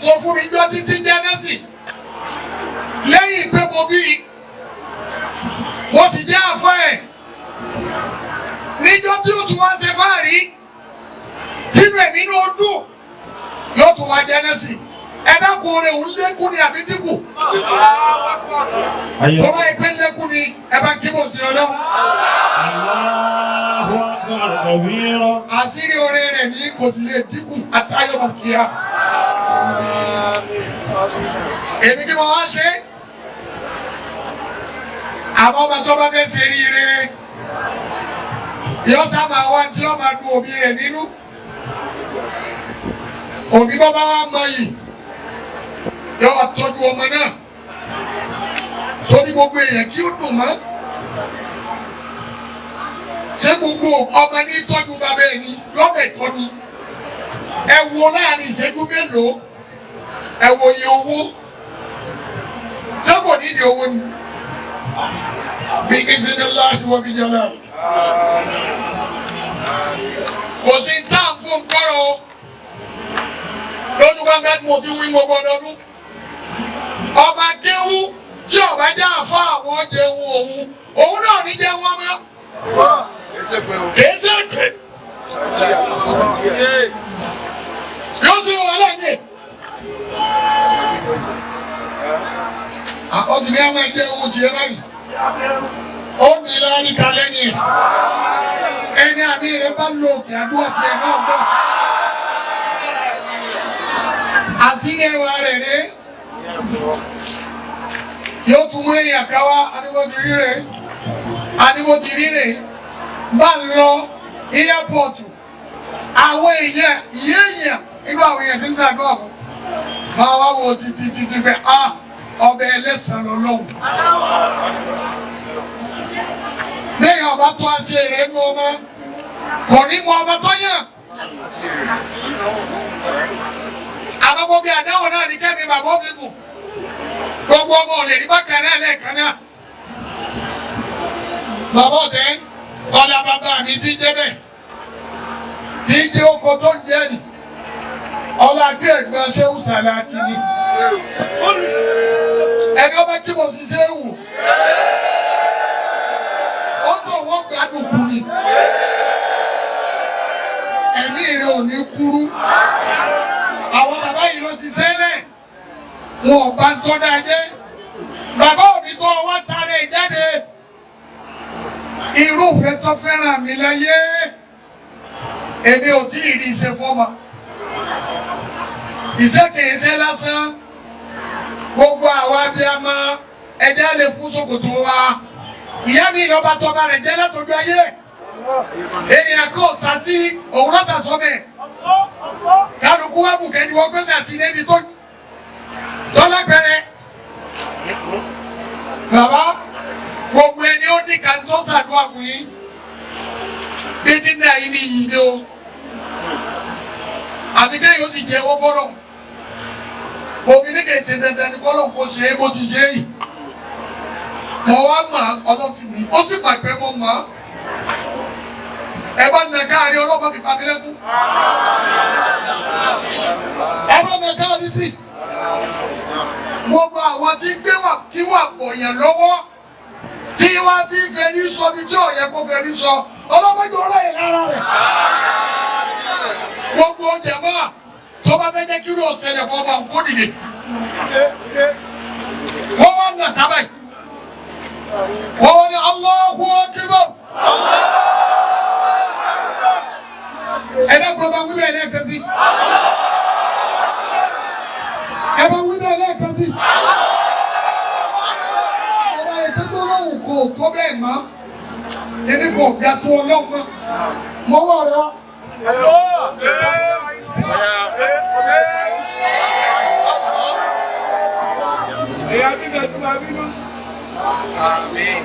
tó fún mi jọ títí Jẹ́nẹ́sì lẹ́yìn pé mo bí mo sì jẹ́ àfọ́ ẹ̀ níjọ́ tí ó tún wá ṣe fáàrí tínú ẹ̀mí ní ó dùn yóò tún wá Jẹ́nẹ́sì ẹ̀dá kò rẹ̀ òun lékún ni àbí dínkù tó bá ìpé lékún ni ẹ bá kí mo sí ọlọ́ àṣírí oore rẹ̀ ní kò sì lè dínkù àtayọ̀ kíá èmi kí mo wá ṣe àwọn ọmọ tó bá fẹ́ ṣe ríire yóò sábà wá tí ó máa dùn òbí rẹ̀ nínú òbí bọ́ bá wá mọ yìí yóò wá tọ́jú ọmọ náà torí gbogbo èèyàn kí ó dùn mọ́ ṣé gbogbo ọmọ ní tọ́jú bàbá ẹ̀ ní lọ́bẹ̀tọ́ ni ẹ wo láàrin ìṣẹ́jú mélòó ẹ wo iye owó ṣé kò nídìí owó ni bí iznillahi wa bi jalali kò sí táàm fún kọ́rọ̀ lójú bá bẹ́ẹ̀ mo ti wí gbogbo ọdọọdún ọba kéwú tí ọba jẹ́ àfọ́ àwọn jẹun òun náà ní jẹ́ wọ́n mọ́ kìí ṣe pé yóò ṣe wà lẹ́yìn ó sì ní àwọn ẹgbẹ́ owó tiẹ̀ báyìí ó ní ìlànà kalẹ́ ni ẹni àmì rẹ̀ bá lo òkè àdúrà tiẹ̀ náà bọ̀ àṣírí ẹwà rẹ̀ rẹ̀ yóò tún mú èèyàn káwá aníwó ti rí rẹ̀ bá ń lọ airport àwọn èèyàn yéèyàn inú àwọn èèyàn tí ń ṣàdúrà fún máa wá wo títí pé ọbẹ̀ ẹlẹ́sàn lọ́lọ́hùn lẹ́yìn ọba tó á ṣe rẹ̀ nú ọmọ kò ní mọ ọmọ tó yàn àbábọ́ bí àdáwọ̀ náà ní kẹ́mi bàbá òkèkù gbogbo ọmọ ò lè rí bákan náà lẹ́ẹ̀kan náà bàbá ọ̀tẹ́ ọ̀la bàbá mi ti jẹ́ bẹ́ẹ̀ tí jẹ́ oko tó ń jẹ́ nì ọ̀la bí ẹ̀gbọ́n Sheikh Solaty ni ẹni ọba kí mo sì ṣe wù ó tó wọ́n gbádùn kú ni ẹ̀mí rẹ̀ ò ní kúrú àwọn bàbá yìí ló ṣiṣẹ́ lẹ̀ wọn ò bá ń tọ́ dáa jẹ́ bàbá òbí tó wá tara ẹ̀ jáde irúfẹ́ tó fẹ́ràn mi láyé èmi ò tí ì rí iṣẹ́ fọ́mọ iṣẹ́ kìí ṣe lásán gbogbo àwa abiyamọ ẹ̀dá lè fún ṣòkòtò wa ìyá mi ìlọba tó ọba rẹ̀ jẹ́ látọjú ayé èèyàn kò sá sí òun lọ́sà sọ́mẹ̀ kálukú wá bùkẹ́ ni wọ́n gbèsè sí níbi tó tọ́lápẹ̀rẹ̀ bàbá gbogbo ẹni ó ní ká tó ṣàdúrà fún yín bí tí náà yín ní yìí ni o àbí kéèyàn ó sì jẹ owó fọ́rọ̀ obìnrin kì í ṣe dandan ní kọ́lọ̀ kó ṣe é bó ti ṣe é yìí mo wá mọ̀ ọlọ́tì ní ó sì pàpẹ́ mo mọ̀ ẹ bá nà káàrí ọlọ́pàá fi pàmí lẹ́kún ẹ bá nà káàrí sí gbogbo àwọn tí gbé wà kí wà bọ̀yàn lọ́wọ́ tí wá tí fẹ́ ní sọ bí tí ò yẹ kó fẹ́ ní sọ ọlọ́pàá jọ ọlọ́yẹ̀ lára rẹ̀ gbogbo jàmáà tó bá fẹ́ jẹ́ kí ló ṣẹlẹ̀ fún ọba òkú dìde wọ́n wá nà tábàì wọ́n wọ́n ní Allahu Akbar ẹ̀dá kúrò bá wí bẹ́ẹ̀ lẹ́ẹ̀kan sí ẹ bá wí bẹ́ẹ̀ lẹ́ẹ̀kan sí ọba ìpínpín lóhùn kò tó bẹ́ẹ̀ mọ́ ẹni kò gbà tó ọlọ́gbọ́n mọ́wọ́ rẹ wá. Amin.